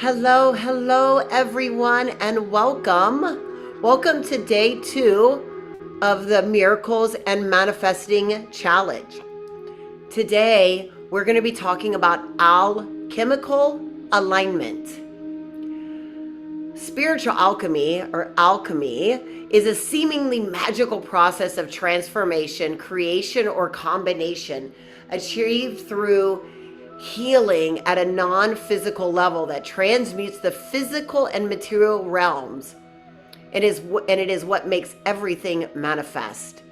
Hello, everyone, and welcome. Welcome to day 2 of the Miracles and Manifesting Challenge. Today, we're going to be talking about alchemical alignment. Spiritual alchemy, or alchemy, is a seemingly magical process of transformation, creation, or combination achieved through healing at a non-physical level that transmutes the physical and material realms. It is what makes everything manifest.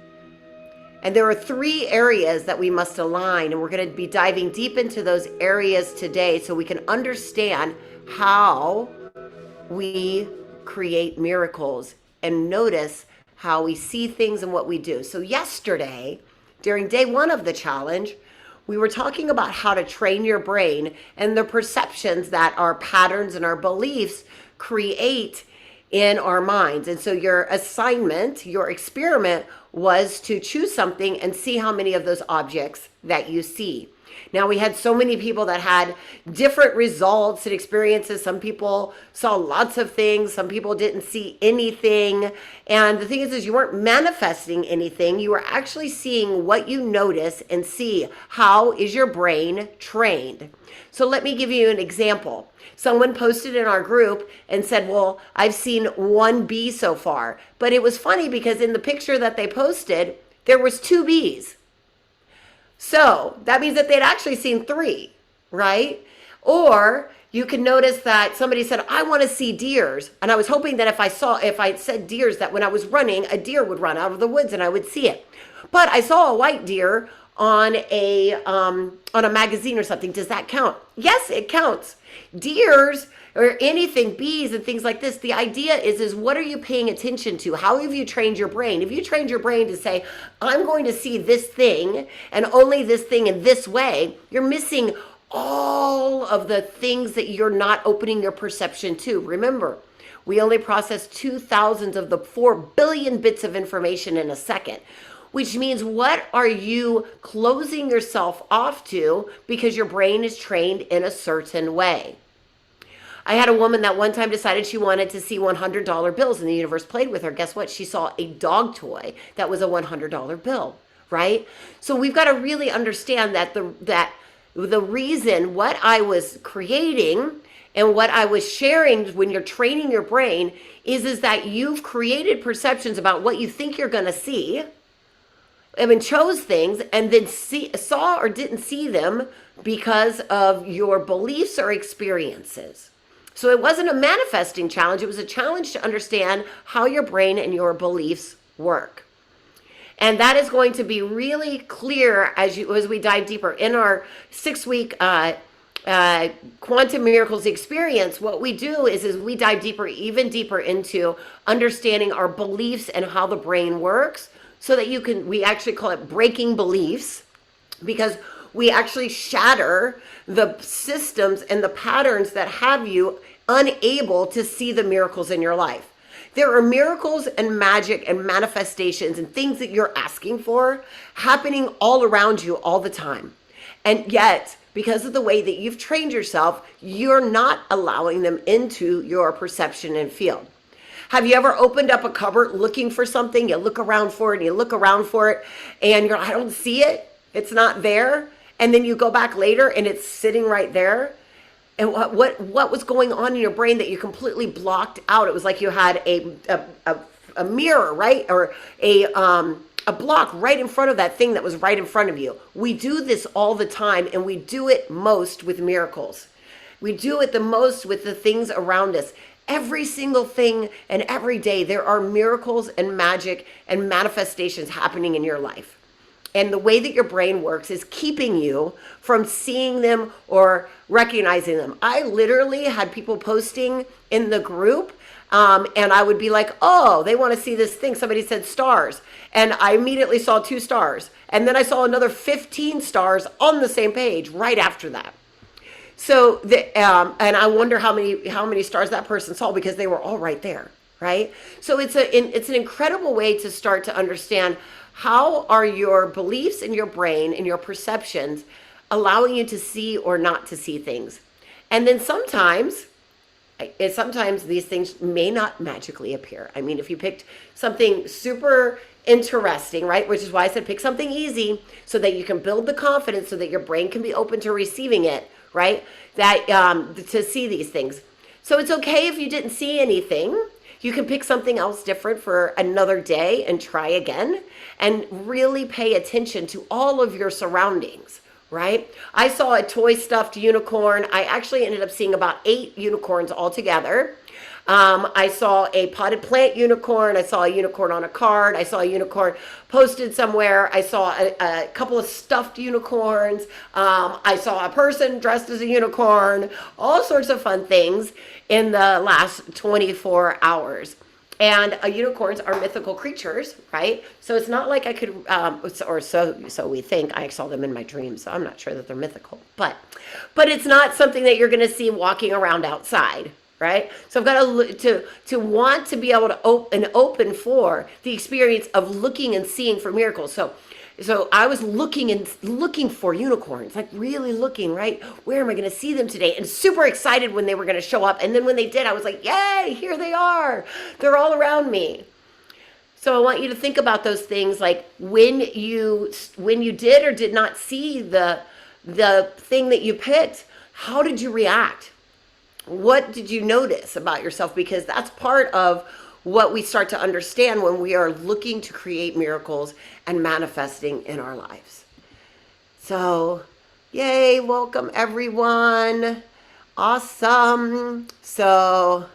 And there are 3 areas that we must align, and we're going to be diving deep into those areas today so we can understand how we create miracles and notice how we see things and what we do. So yesterday, during day 1 of the challenge, we were talking about how to train your brain and the perceptions that our patterns and our beliefs create in our minds. And so your assignment, your experiment was to choose something and see how many of those objects that you see. Now, we had so many people that had different results and experiences. Some people saw lots of things. Some people didn't see anything. And the thing is you weren't manifesting anything. You were actually seeing what you notice and see how is your brain trained. So let me give you an example. Someone posted in our group and said, well, I've seen 1 bee so far. But it was funny because in the picture that they posted, there was 2 bees. So that means that they'd actually seen 3, right? Or you can notice that somebody said, I want to see deers. And I was hoping that if I said deers, that when I was running, a deer would run out of the woods and I would see it. But I saw a white deer on a magazine or something. Does that count? Yes, it counts. Deers or anything, bees and things like this, the idea is what are you paying attention to? How have you trained your brain? If you trained your brain to say, I'm going to see this thing and only this thing in this way, you're missing all of the things that you're not opening your perception to. Remember, we only process 2,000 of the 4 billion bits of information in a second, which means what are you closing yourself off to because your brain is trained in a certain way? I had a woman that one time decided she wanted to see $100 bills and the universe played with her. Guess what? She saw a dog toy that was a $100 bill, right? So we've got to really understand that the reason what I was creating and what I was sharing when you're training your brain is that you've created perceptions about what you think you're going to see. I mean, chose things and then saw or didn't see them because of your beliefs or experiences. So it wasn't a manifesting challenge. It was a challenge to understand how your brain and your beliefs work. And that is going to be really clear as we dive deeper. In our 6-week Quantum Miracles experience, what we do is we dive deeper, even deeper into understanding our beliefs and how the brain works so that we actually call it breaking beliefs, because we actually shatter the systems and the patterns that have you unable to see the miracles in your life. There are miracles and magic and manifestations and things that you're asking for happening all around you all the time. And yet, because of the way that you've trained yourself, you're not allowing them into your perception and field. Have you ever opened up a cupboard looking for something? You look around for it and you look around for it and you're like, I don't see it. It's not there. And then you go back later and it's sitting right there. And what was going on in your brain that you completely blocked out? It was like you had a mirror, right? Or a block right in front of that thing that was right in front of you. We do this all the time, and we do it most with miracles. We do it the most with the things around us. Every single thing and every day, there are miracles and magic and manifestations happening in your life. And the way that your brain works is keeping you from seeing them or recognizing them. I literally had people posting in the group, and I would be like, oh, they want to see this thing. Somebody said stars. And I immediately saw 2 stars. And then I saw another 15 stars on the same page right after that. So, and I wonder how many stars that person saw because they were all right there, right? So it's an incredible way to start to understand how are your beliefs in your brain and your perceptions allowing you to see or not to see things. And then sometimes sometimes these things may not magically appear. I mean, if you picked something super interesting, right, which is why I said pick something easy so that you can build the confidence so that your brain can be open to receiving it, right, that to see these things. So it's okay if you didn't see anything. You can pick something else different for another day and try again, and really pay attention to all of your surroundings, right? I saw a toy stuffed unicorn. I actually ended up seeing about 8 unicorns altogether. I saw a potted plant unicorn. I saw a unicorn on a card. I saw a unicorn posted somewhere. I saw a couple of stuffed unicorns. I saw a person dressed as a unicorn. All sorts of fun things in the last 24 hours. And unicorns are mythical creatures, right? So it's not like I could, or so we think. I saw them in my dreams, so I'm not sure that they're mythical. But it's not something that you're going to see walking around outside, right? So I've got to want to be able to open for the experience of looking and seeing for miracles. So I was looking for unicorns, like really looking, right? Where am I going to see them today? And super excited when they were going to show up. And then when they did, I was like, yay, here they are. They're all around me. So I want you to think about those things, like when you did or did not see the thing that you picked, how did you react? What did you notice about yourself? Because that's part of what we start to understand when we are looking to create miracles and manifesting in our lives. So, yay, welcome everyone. Awesome. So,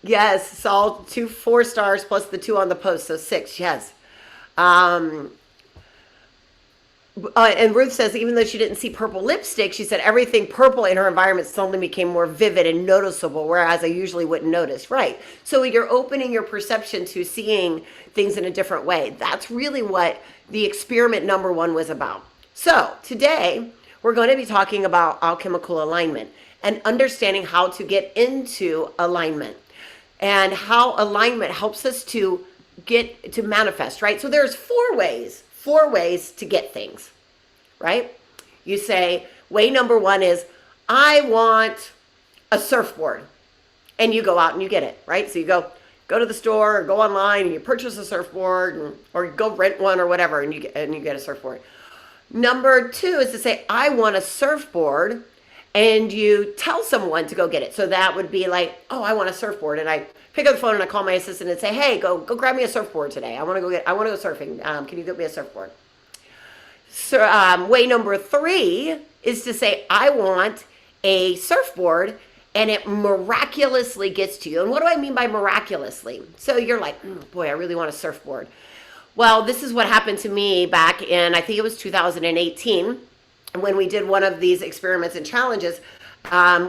yes, it's all 4 stars plus the 2 on the post, so 6, yes. And Ruth says, even though she didn't see purple lipstick, she said everything purple in her environment suddenly became more vivid and noticeable, whereas I usually wouldn't notice. Right. So you're opening your perception to seeing things in a different way. That's really what the experiment number 1 was about. So today we're going to be talking about alchemical alignment and understanding how to get into alignment and how alignment helps us to get to manifest, right? So there's 4 ways to get things, right? You say, way number 1 is, I want a surfboard. And you go out and you get it, right? So you go to the store or go online and you purchase a surfboard, or go rent one or whatever, and you get a surfboard. Number 2 is to say, I want a surfboard, and you tell someone to go get it. So that would be like, oh, I want a surfboard. And I pick up the phone and I call my assistant and say, hey, go grab me a surfboard today. I want to go surfing. Can you get me a surfboard? So way number 3 is to say, I want a surfboard, and it miraculously gets to you. And what do I mean by miraculously? So you're like, boy, I really want a surfboard. Well, this is what happened to me back in, I think it was 2018, when we did one of these experiments and challenges.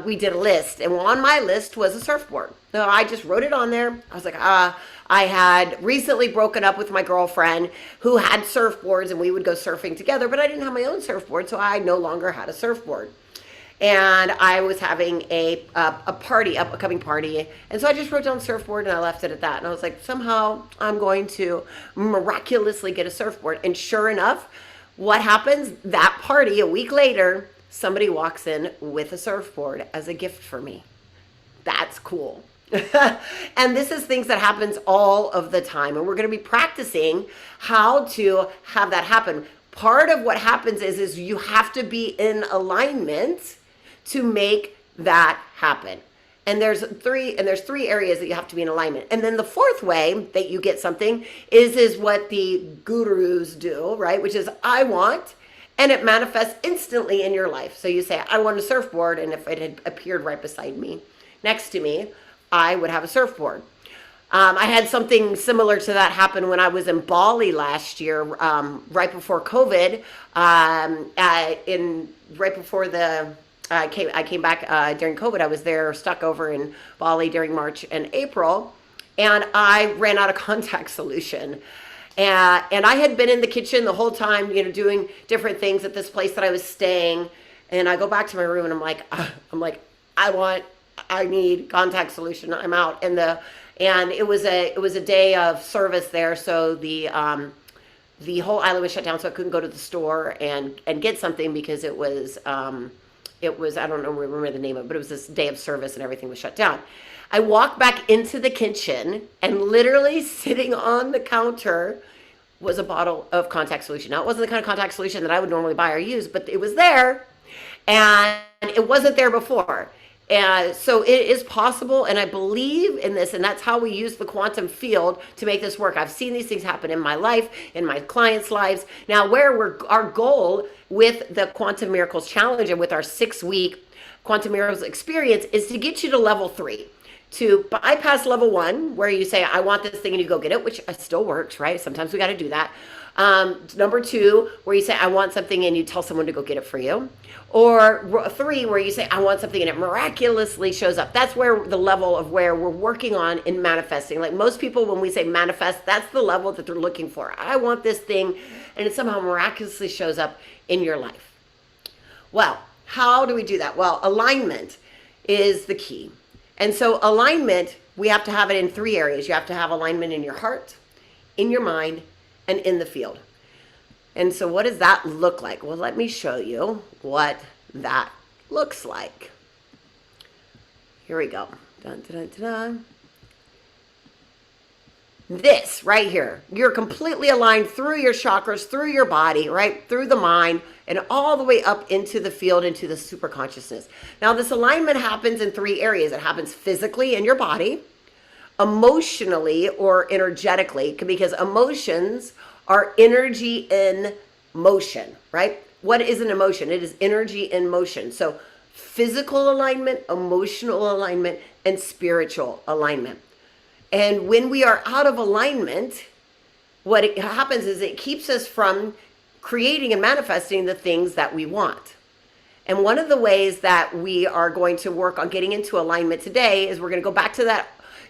We did a list, and on my list was a surfboard. So I just wrote it on there. I was like, I had recently broken up with my girlfriend who had surfboards, and we would go surfing together, but I didn't have my own surfboard, so I no longer had a surfboard. And I was having a upcoming party, and so I just wrote down surfboard and I left it at that. And I was like, somehow I'm going to miraculously get a surfboard. And sure enough, what happens? That party, a week later, somebody walks in with a surfboard as a gift for me. That's cool. And this is things that happens all of the time. And we're going to be practicing how to have that happen. Part of what happens is you have to be in alignment to make that happen. And there's 3 areas that you have to be in alignment. And then the 4th way that you get something is what the gurus do, right? Which is, I want, and it manifests instantly in your life. So you say, I want a surfboard, and if it had appeared right beside me, next to me, I would have a surfboard. I had something similar to that happen when I was in Bali last year, right before COVID. Right before I came back during COVID. I was there stuck over in Bali during March and April, and I ran out of contact solution. And I had been in the kitchen the whole time, doing different things at this place that I was staying. And I go back to my room and I'm like, I need contact solution. I'm out. And it was a day of service there. So the whole island was shut down. So I couldn't go to the store and get something because it was it was, I don't know, remember the name of it, but it was this day of service and everything was shut down. I walked back into the kitchen and literally sitting on the counter was a bottle of contact solution. Now, it wasn't the kind of contact solution that I would normally buy or use, but it was there, and it wasn't there before. And so it is possible, and I believe in this, and that's how we use the quantum field to make this work. I've seen these things happen in my life, in my clients' lives. Now, our goal with the Quantum Miracles Challenge and with our 6-week Quantum Miracles experience is to get you to level 3. To bypass level 1, where you say, I want this thing, and you go get it, which still works, right? Sometimes we got to do that. Number 2, where you say, I want something, and you tell someone to go get it for you. Or 3, where you say, I want something, and it miraculously shows up. That's where the level of where we're working on in manifesting. Like most people, when we say manifest, that's the level that they're looking for. I want this thing, and it somehow miraculously shows up in your life. Well, how do we do that? Well, alignment is the key. And so alignment, we have to have it in 3 areas. You have to have alignment in your heart, in your mind, and in the field. And so what does that look like? Well, let me show you what that looks like. Here we go. Dun, dun, dun, dun. This right here, you're completely aligned through your chakras, through your body, right? Through the mind, and all the way up into the field, into the super consciousness. Now, this alignment happens in 3 areas. It happens physically in your body, emotionally or energetically, because emotions are energy in motion, right? What is an emotion? It is energy in motion. So physical alignment, emotional alignment, and spiritual alignment. And when we are out of alignment, what happens is it keeps us from creating and manifesting the things that we want. And one of the ways that we are going to work on getting into alignment today is we're going to go back to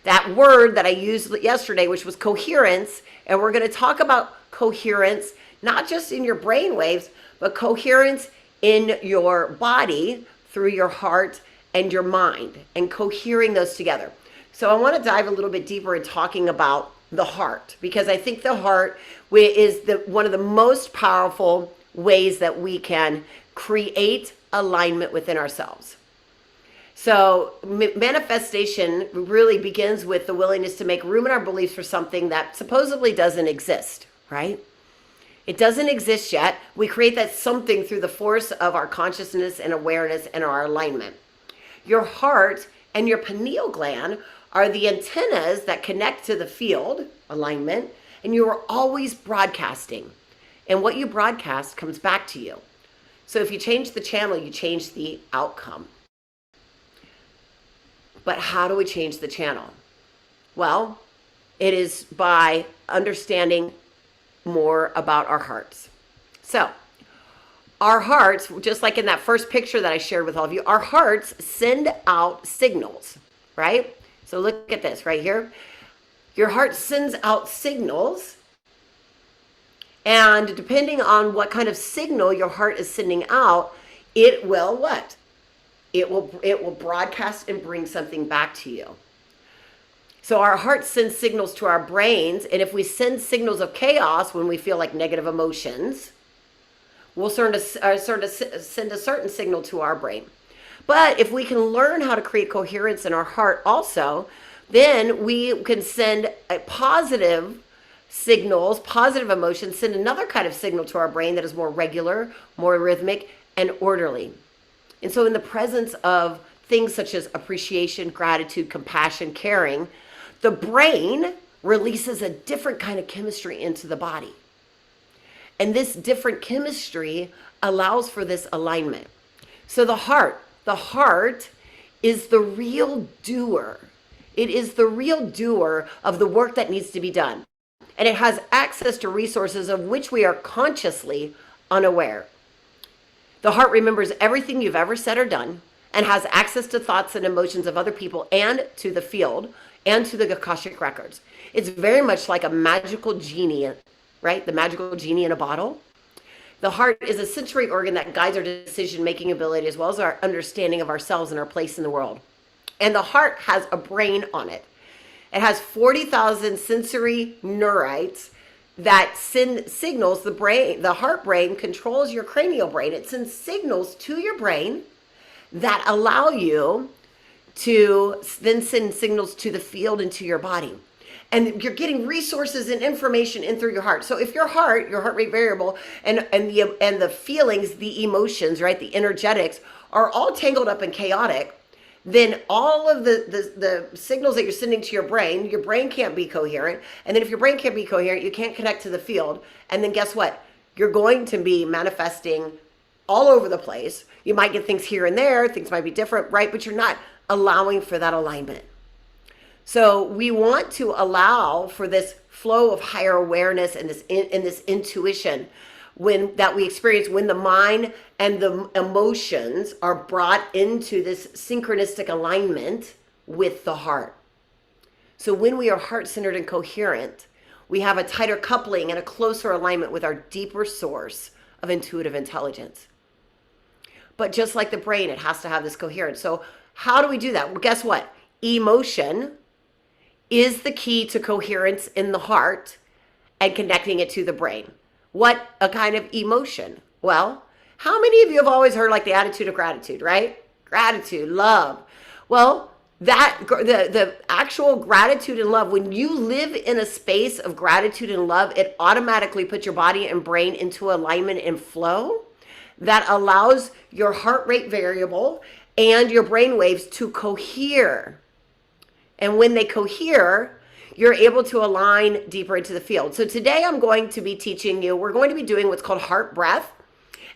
that word that I used yesterday, which was coherence. And we're going to talk about coherence, not just in your brain waves, but coherence in your body through your heart and your mind, and cohering those together. So I want to dive a little bit deeper in talking about the heart, because I think the heart is one of the most powerful ways that we can create alignment within ourselves. So manifestation really begins with the willingness to make room in our beliefs for something that supposedly doesn't exist, right? It doesn't exist yet. We create that something through the force of our consciousness and awareness and our alignment. Your heart and your pineal gland are the antennas that connect to the field, alignment, and you are always broadcasting. And what you broadcast comes back to you. So if you change the channel, you change the outcome. But how do we change the channel? Well, it is by understanding more about our hearts. So our hearts, just like in that first picture that I shared with all of you, our hearts send out signals, right? So look at this right here. Your heart sends out signals, and depending on what kind of signal your heart is sending out, it will what? It will broadcast and bring something back to you. So our heart sends signals to our brains, and if we send signals of chaos when we feel like negative emotions, we'll send a certain signal to our brain. But if we can learn how to create coherence in our heart also, then we can send positive signals, positive emotions, send another kind of signal to our brain that is more regular, more rhythmic, and orderly. And so in the presence of things such as appreciation, gratitude, compassion, caring, the brain releases a different kind of chemistry into the body. And this different chemistry allows for this alignment. So the heart is the real doer. It is the real doer of the work that needs to be done. And it has access to resources of which we are consciously unaware. The heart remembers everything you've ever said or done and has access to thoughts and emotions of other people and to the field and to the Akashic records. It's very much like a magical genie, right? The magical genie in a bottle. The heart is a sensory organ that guides our decision-making ability as well as our understanding of ourselves and our place in the world. And the heart has a brain on it. It has 40,000 sensory neurites that send signals. The heart brain controls your cranial brain. It sends signals to your brain that allow you to then send signals to the field and to your body. And you're getting resources and information in through your heart. So if your heart rate variable, and the feelings, the emotions, right, the energetics are all tangled up and chaotic, then all of the signals that you're sending to your brain can't be coherent. And then if your brain can't be coherent, you can't connect to the field. And then guess what? You're going to be manifesting all over the place. You might get things here and there, things might be different, right? But you're not allowing for that alignment. So we want to allow for this flow of higher awareness and this intuition that we experience when the mind and the emotions are brought into this synchronistic alignment with the heart. So when we are heart-centered and coherent, we have a tighter coupling and a closer alignment with our deeper source of intuitive intelligence. But just like the brain, it has to have this coherence. So how do we do that? Well, guess what? Emotion is the key to coherence in the heart and connecting it to the brain. What a kind of emotion? Well, how many of you have always heard like the attitude of gratitude, right? Gratitude, love. Well, the actual gratitude and love, when you live in a space of gratitude and love, it automatically puts your body and brain into alignment and flow that allows your heart rate variable and your brain waves to cohere. And when they cohere, you're able to align deeper into the field. So today I'm going to be teaching you, we're going to be doing what's called heart breath.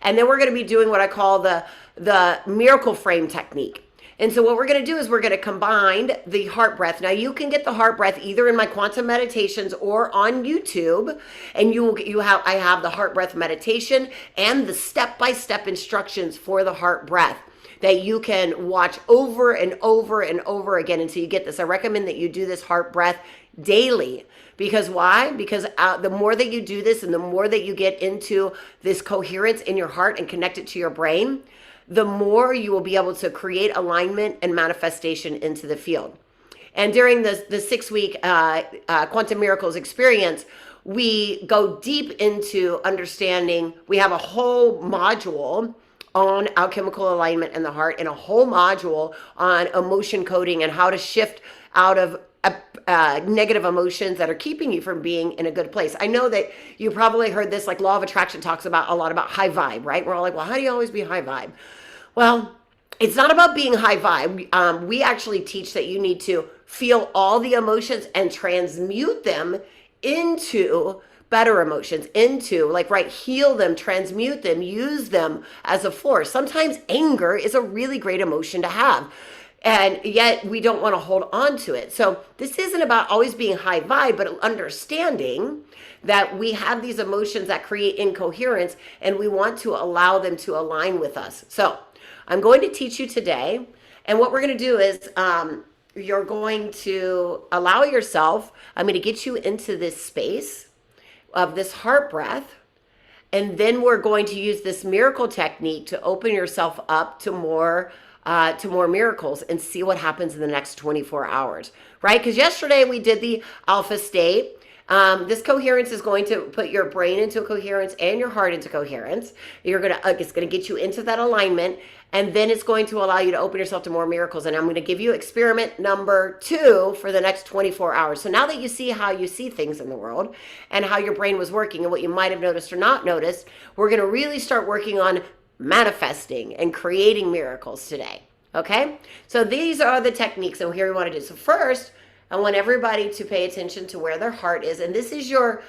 And then we're going to be doing what I call the miracle frame technique. And so what we're going to do is we're going to combine the heart breath. Now you can get the heart breath either in my quantum meditations or on YouTube. And I have the heart breath meditation and the step-by-step instructions for the heart breath that you can watch over and over and over again until you get this. I recommend that you do this heart breath daily. Because why? Because the more that you do this and the more that you get into this coherence in your heart and connect it to your brain, the more you will be able to create alignment and manifestation into the field. And during the 6-week Quantum Miracles experience, we go deep into understanding. We have a whole module on alchemical alignment in the heart and a whole module on emotion coding and how to shift out of negative emotions that are keeping you from being in a good place. I know that you probably heard this, like law of attraction talks about a lot about high vibe, right? We're all like, well, how do you always be high vibe? Well, it's not about being high vibe. We actually teach that you need to feel all the emotions and transmute them into better emotions, into heal them, transmute them, use them as a force. Sometimes anger is a really great emotion to have. And yet we don't want to hold on to it. So this isn't about always being high vibe, but understanding that we have these emotions that create incoherence and we want to allow them to align with us. So I'm going to teach you today. And what we're going to do is you're going to allow yourself, I'm going to get you into this space of this heart breath. And then we're going to use this miracle technique to open yourself up to more miracles and see what happens in the next 24 hours, right? Because yesterday we did the alpha state. This coherence is going to put your brain into coherence and your heart into coherence. It's gonna get you into that alignment, and then it's going to allow you to open yourself to more miracles. And I'm going to give you experiment number 2 for the next 24 hours. So now that you see how you see things in the world and how your brain was working and what you might have noticed or not noticed, we're going to really start working on manifesting and creating miracles today. Okay? So these are the techniques and here we want to do. So first, I want everybody to pay attention to where their heart is. And this is your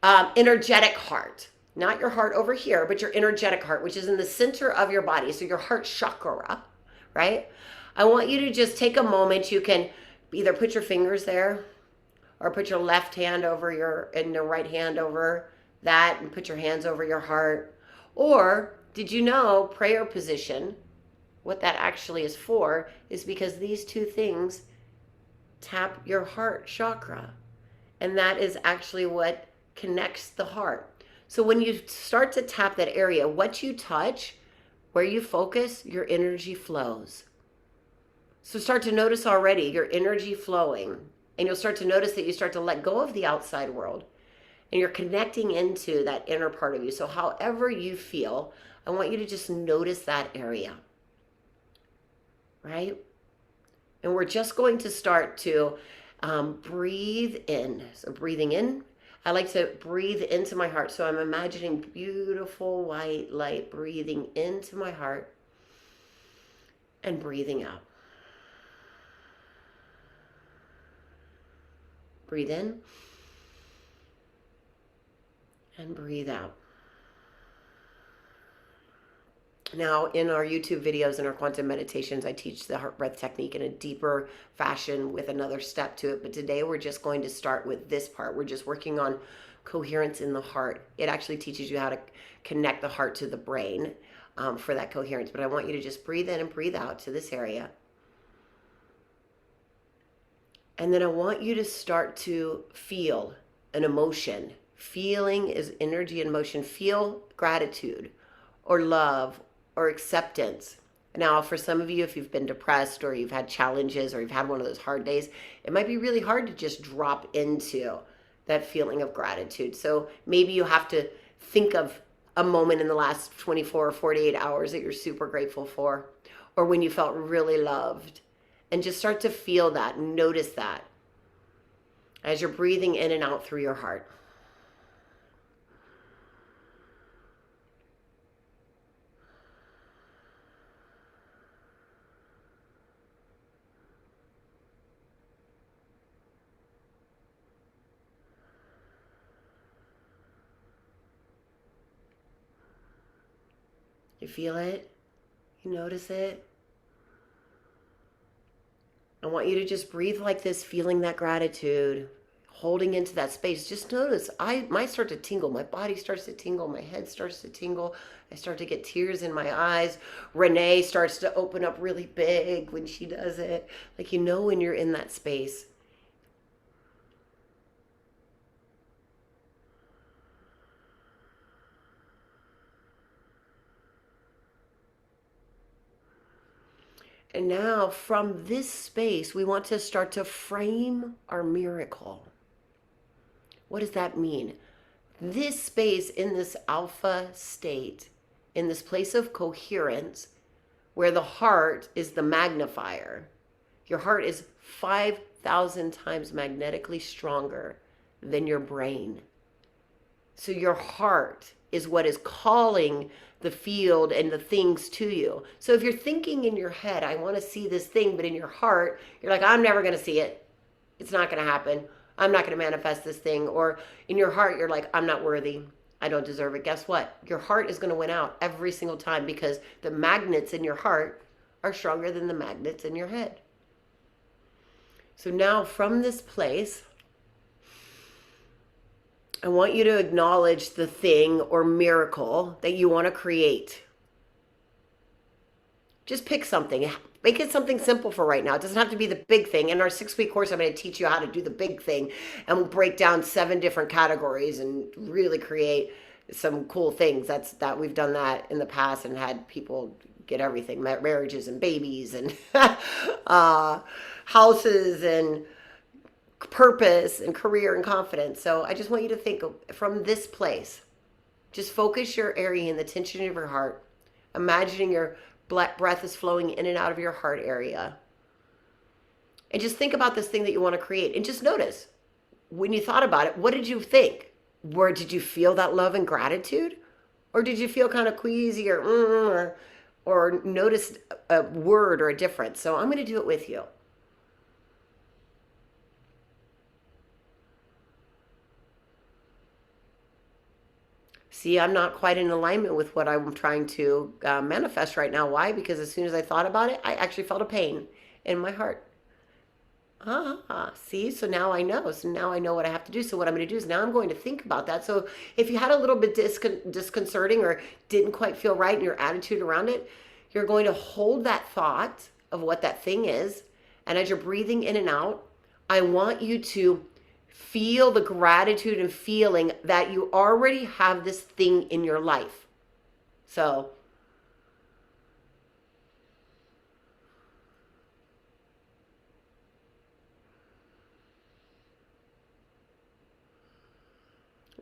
energetic heart. Not your heart over here, but your energetic heart, which is in the center of your body. So your heart chakra, right? I want you to just take a moment. You can either put your fingers there or put your left hand over and the right hand over that and put your hands over your heart. Or did you know prayer position, what that actually is for, is because these two things tap your heart chakra. And that is actually what connects the heart. So when you start to tap that area, what you touch, where you focus, your energy flows. So start to notice already your energy flowing. And you'll start to notice that you start to let go of the outside world. And you're connecting into that inner part of you. So however you feel, I want you to just notice that area. right? And we're just going to start to breathe in. So breathing in, I like to breathe into my heart. So I'm imagining beautiful white light breathing into my heart and breathing out. Breathe in and breathe out. Now, in our YouTube videos and our quantum meditations, I teach the heart breath technique in a deeper fashion with another step to it. But today we're just going to start with this part. We're just working on coherence in the heart. It actually teaches you how to connect the heart to the brain for that coherence. But I want you to just breathe in and breathe out to this area. And then I want you to start to feel an emotion. Feeling is energy and motion. Feel gratitude or love or acceptance. Now, for some of you, if you've been depressed or you've had challenges or you've had one of those hard days, it might be really hard to just drop into that feeling of gratitude. So maybe you have to think of a moment in the last 24 or 48 hours that you're super grateful for, or when you felt really loved. And just start to feel that and notice that as you're breathing in and out through your heart. You feel it? You notice it? I want you to just breathe like this, feeling that gratitude, holding into that space. Just notice, I might start to tingle. My body starts to tingle. My head starts to tingle. I start to get tears in my eyes. Renee starts to open up really big when she does it. Like, you know, when you're in that space. And now from this space, we want to start to frame our miracle. What does that mean? This space in this alpha state, in this place of coherence, where the heart is the magnifier. Your heart is 5,000 times magnetically stronger than your brain. So your heart is what is calling the field and the things to you. So if you're thinking in your head, I want to see this thing, but in your heart, you're like, I'm never going to see it. It's not going to happen. I'm not going to manifest this thing. Or in your heart, you're like, I'm not worthy. I don't deserve it. Guess what? Your heart is going to win out every single time because the magnets in your heart are stronger than the magnets in your head. So now from this place, I want you to acknowledge the thing or miracle that you want to create. Just pick something. Make it something simple for right now. It doesn't have to be the big thing. In our 6-week course, I'm going to teach you how to do the big thing. And we'll break down 7 different categories and really create some cool things. That we've done that in the past and had people get everything. Marriages and babies and houses and purpose and career and confidence. So I just want you to think from this place. Just focus your area in the tension of your heart, imagining your breath is flowing in and out of your heart area. And just think about this thing that you want to create. And just notice, when you thought about it, what did you think? Where did you feel that love and gratitude? Or did you feel kind of queasy or notice a word or a difference? So I'm going to do it with you. See, I'm not quite in alignment with what I'm trying to manifest right now. Why? Because as soon as I thought about it, I actually felt a pain in my heart. See, so now I know. So now I know what I have to do. So what I'm going to do is now I'm going to think about that. So if you had a little bit disconcerting or didn't quite feel right in your attitude around it, you're going to hold that thought of what that thing is. And as you're breathing in and out, I want you to feel the gratitude and feeling that you already have this thing in your life. So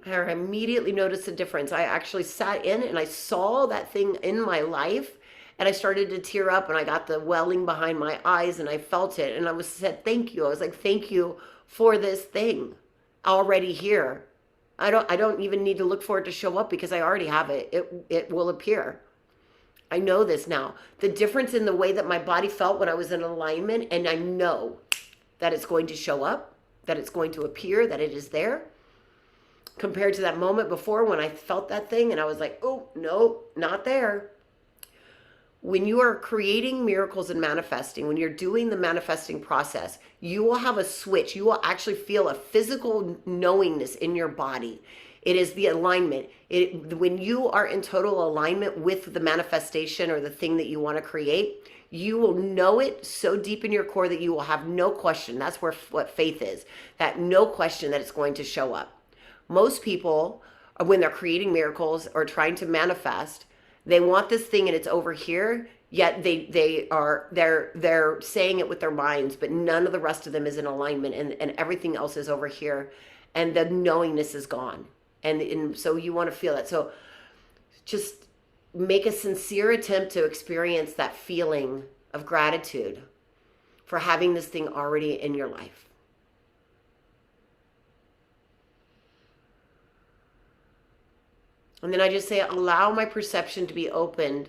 I immediately noticed a difference. I actually sat in and I saw that thing in my life And I started to tear up, and I got the welling behind my eyes, and I felt it. And I said, thank you. I was like, thank you for this thing already here. I don't even need to look for it to show up because I already have it. It will appear. I know this now. The difference in the way that my body felt when I was in alignment, and I know that it's going to show up, that it's going to appear, that it is there, compared to that moment before when I felt that thing and I was like, oh, no, not there. When you are creating miracles and manifesting, when you're doing the manifesting process, you will have a switch. You will actually feel a physical knowingness in your body. It is the alignment. When you are in total alignment with the manifestation or the thing that you want to create, you will know it so deep in your core that you will have no question. That's what faith is, that no question that it's going to show up. Most people, when they're creating miracles or trying to manifest, they want this thing and it's over here, yet they're saying it with their minds, but none of the rest of them is in alignment, and everything else is over here, and the knowingness is gone. And so you want to feel that. So just make a sincere attempt to experience that feeling of gratitude for having this thing already in your life. And then I just say, allow my perception to be opened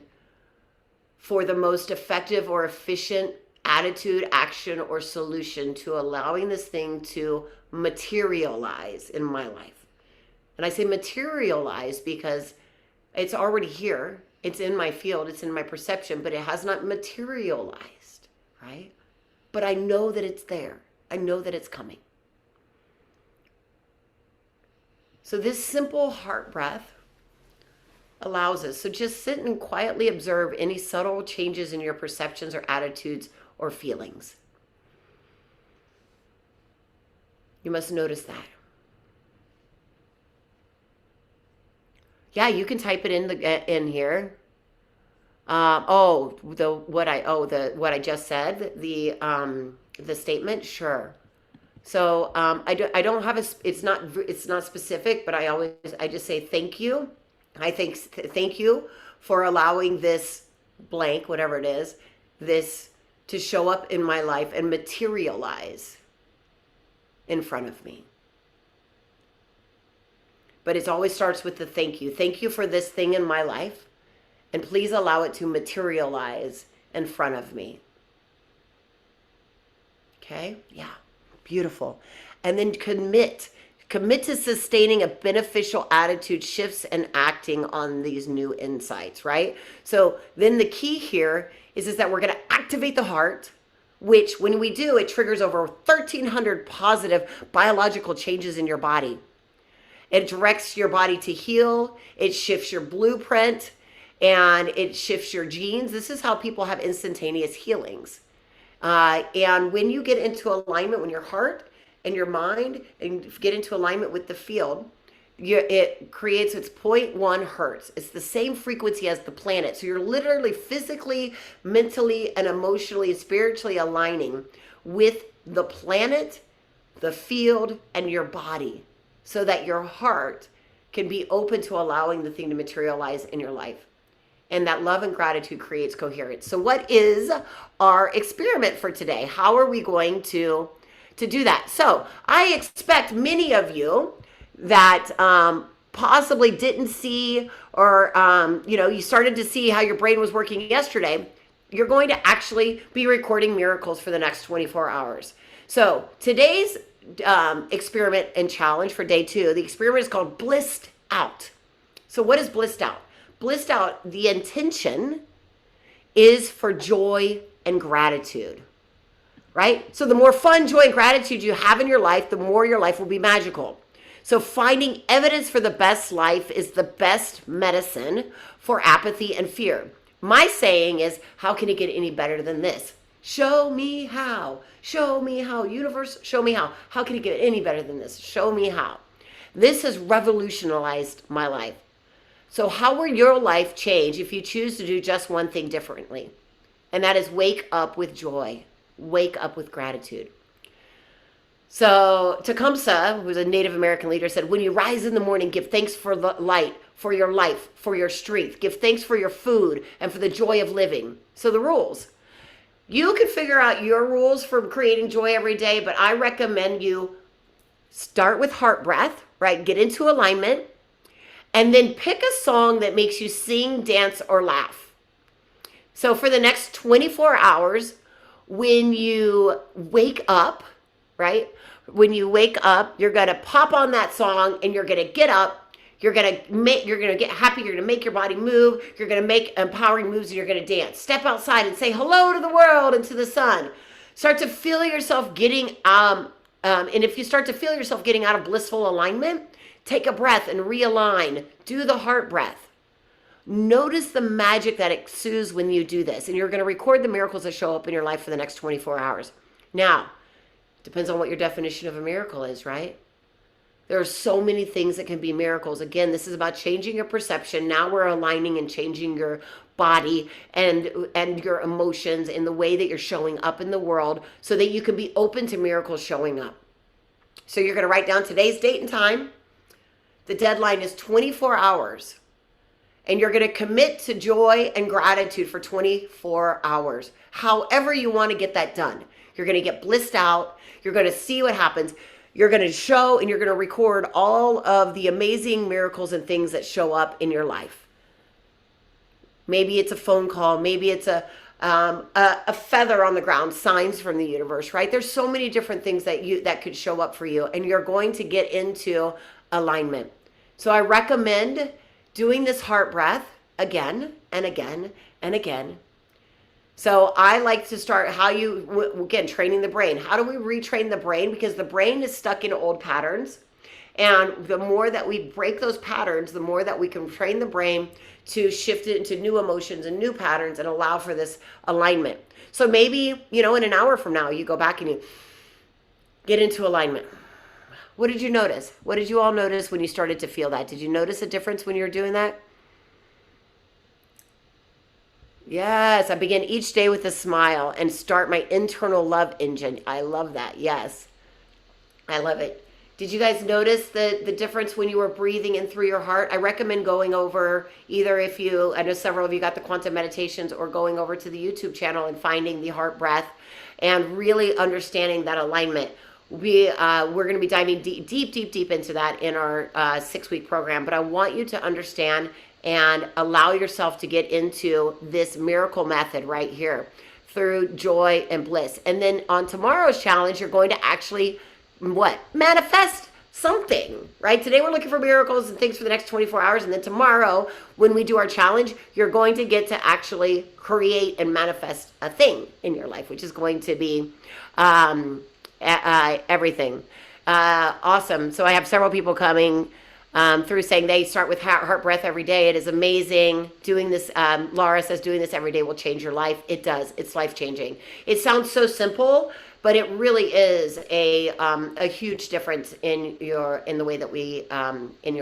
for the most effective or efficient attitude, action, or solution to allowing this thing to materialize in my life. And I say materialize because it's already here. It's in my field. It's in my perception, but it has not materialized, right? But I know that it's there. I know that it's coming. So this simple heart breath allows us. So just sit and quietly observe any subtle changes in your perceptions or attitudes or feelings. You must notice that. Yeah, you can type it in here. What I just said, the statement, sure. So I don't have it's not specific, but I just say thank you. Thank you for allowing this blank, whatever it is, this to show up in my life and materialize in front of me. But it always starts with the thank you. Thank you for this thing in my life, and please allow it to materialize in front of me. Okay? Yeah. Beautiful. And then commit to sustaining a beneficial attitude shifts and acting on these new insights, right? So then the key here is that we're going to activate the heart, which when we do, it triggers over 1,300 positive biological changes in your body. It directs your body to heal. It shifts your blueprint, and it shifts your genes. This is how people have instantaneous healings. And when you get into alignment, when your heart and your mind and get into alignment with the field, it creates its 0.1 hertz. It's the same frequency as the planet. So you're literally physically, mentally, and emotionally, spiritually aligning with the planet, the field, and your body, so that your heart can be open to allowing the thing to materialize in your life. And that love and gratitude creates coherence. So what is our experiment for today? How are we going to do that? So I expect many of you that possibly didn't see, or you started to see how your brain was working yesterday. You're going to actually be recording miracles for the next 24 hours. So today's experiment and challenge for day 2, the experiment is called Blissed Out. So what is Blissed Out? Blissed Out, the intention is for joy and gratitude, right? So the more fun, joy, and gratitude you have in your life, the more your life will be magical. So finding evidence for the best life is the best medicine for apathy and fear. My saying is, how can it get any better than this? Show me how. Show me how. Universe, show me how. How can it get any better than this? Show me how. This has revolutionized my life. So how will your life change if you choose to do just one thing differently? And that is wake up with joy. Wake up with gratitude. So Tecumseh, who's a Native American leader, said, when you rise in the morning, give thanks for the light, for your life, for your strength. Give thanks for your food and for the joy of living. So the rules. You can figure out your rules for creating joy every day, but I recommend you start with heart breath, right? Get into alignment, and then pick a song that makes you sing, dance, or laugh. So for the next 24 hours, when you wake up, right? When you wake up, you're going to pop on that song and you're going to get up. You're going to get happy. You're going to make your body move. You're going to make empowering moves and you're going to dance. Step outside and say hello to the world and to the sun. Start to feel yourself getting, and if you start to feel yourself getting out of blissful alignment, take a breath and realign. Do the heart breath. Notice the magic that exudes when you do this. And you're going to record the miracles that show up in your life for the next 24 hours. Now, depends on what your definition of a miracle is, right? There are so many things that can be miracles. Again, this is about changing your perception. Now we're aligning and changing your body and your emotions in the way that you're showing up in the world so that you can be open to miracles showing up. So you're going to write down today's date and time. The deadline is 24 hours. And you're going to commit to joy and gratitude for 24 hours. However you want to get that done. You're going to get blissed out. You're going to see what happens. You're going to show and you're going to record all of the amazing miracles and things that show up in your life. Maybe it's a phone call. Maybe it's a feather on the ground, signs from the universe, right? There's so many different things that could show up for you, and you're going to get into alignment. So I recommend doing this heart breath again and again and again. So I like to start again, training the brain. How do we retrain the brain? Because the brain is stuck in old patterns. And the more that we break those patterns, the more that we can train the brain to shift it into new emotions and new patterns and allow for this alignment. So maybe, in an hour from now, you go back and you get into alignment. What did you notice? What did you all notice when you started to feel that? Did you notice a difference when you were doing that? Yes, I begin each day with a smile and start my internal love engine. I love that. Yes, I love it. Did you guys notice the difference when you were breathing in through your heart? I recommend going over either I know several of you got the quantum meditations, or going over to the YouTube channel and finding the heart breath and really understanding that alignment. We're going to be diving deep into that in our 6-week program. But I want you to understand and allow yourself to get into this miracle method right here through joy and bliss. And then on tomorrow's challenge, you're going to actually manifest something, right? Today we're looking for miracles and things for the next 24 hours. And then tomorrow, when we do our challenge, you're going to get to actually create and manifest a thing in your life, which is going to be everything. Awesome. So I have several people coming through saying they start with heart breath every day. It is amazing. Doing this, Laura says, doing this every day will change your life. It does. It's life-changing. It sounds so simple, but it really is a huge difference in the way that we in your